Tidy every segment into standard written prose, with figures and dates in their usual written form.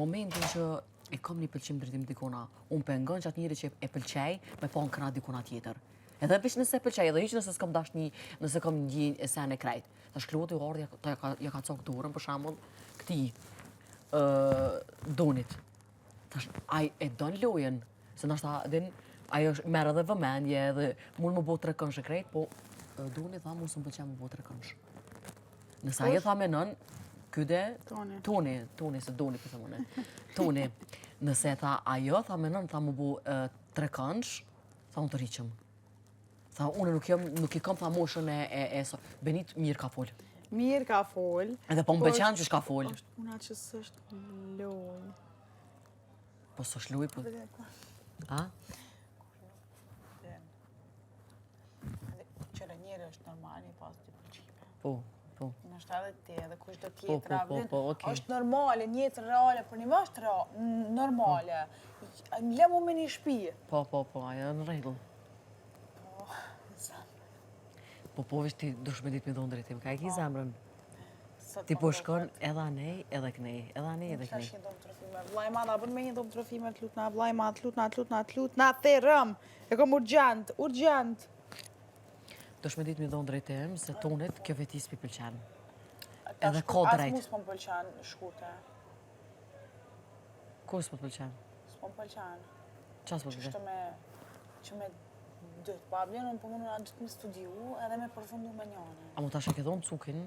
momentin që e kam një pëlqim drejtim dikona, unë pengon që atë njëri që e pëlqej me pa në këna dikona tjetër. Edhe veç nëse pëlqej, edhe hiç nëse s'kam dashni, nëse kam ndjenjë e sen e krejt. Tash Kloti u ardhi, ja ka cok dorën për shembull këtij Donit. Tash ai e don lojën, se ndoshta din ajo merr edhe vëmendje edhe mund më bëu 3 këngë e krejt, po Doni tha mos më pëlqen më bëu 3 këngë. Nëse ajo tha me nën, kyde Toni se Doni po them unë. Toni, nëse tha ajo tha me nën, tha më bëu 3 këngë, tha unë të riqëm. Tha unë nuk i kam tha moshën e Benit mirë ka fol. Mirë ka fol. Edhe po më pëlqen që s'ka fol. Puna që s'është loj. Po s'është loj, po... A? Qëre njëri është normal, një pas të pëlqime. Po. Në është edhe ti, edhe kush do tjetëra. okej. është normale, njëtë reale, për një më është normale. Le mu me një shpi. Po, ajo në rregull. Po, veç ti dush me ditë me do në drejtim, ka e ki zemrën. Ti po shkon edhe anej, edhe kënej, edhe anej, edhe kënej. Shash një domë trofime, vlaj madha, bën me një domë trofime, të lutna, vlaj madha, të lutna, therëm, e kom urgjent. Dush me ditë me do në drejtim, se Tonit kjo vetis pi pëlqen. Edhe ka drejt. As mu s'po më pëlqen shkute. Ku s'po pëlqen? S'po më pëlqen. Qa s'po pëlqen? Që me dytë, pa bjen, unë po më në dytë me studiu edhe me përfundu me njone. A mu tash e ke dhonë cukin?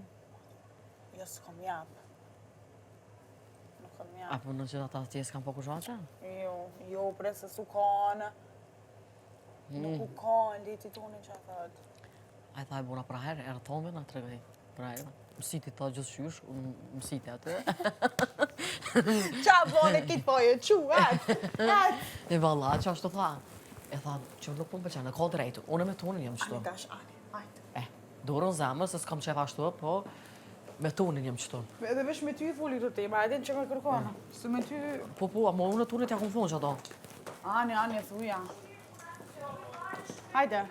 Jo, s'kom japë. Nuk kom japë. Apo në që ata tje s'kam po kushvaqa? Jo, pre se s'u kanë. Nuk u kanë, liti tonin që a thëtë. A i tha e bona pra herë, erë tonë me nga të regoj. Pra herë, mësiti ta gjithë shysh, mësiti atë. Qa bone kitë pojë, atë. E valla, që ashtu tha. E tha, që nuk po më pëlqen, e ka drejtu. Unë me tonin jam qëto. Ani tash, ajde. Dorën zemër, se s'kam qef ashtu, po me tonin jam qëto. Edhe vesh me ty i foli këtë tema, edhe që me kërkona. Se me ty... Po, ama unë e tonit ja kom thonë që ato. Ani, thuja. Hajde.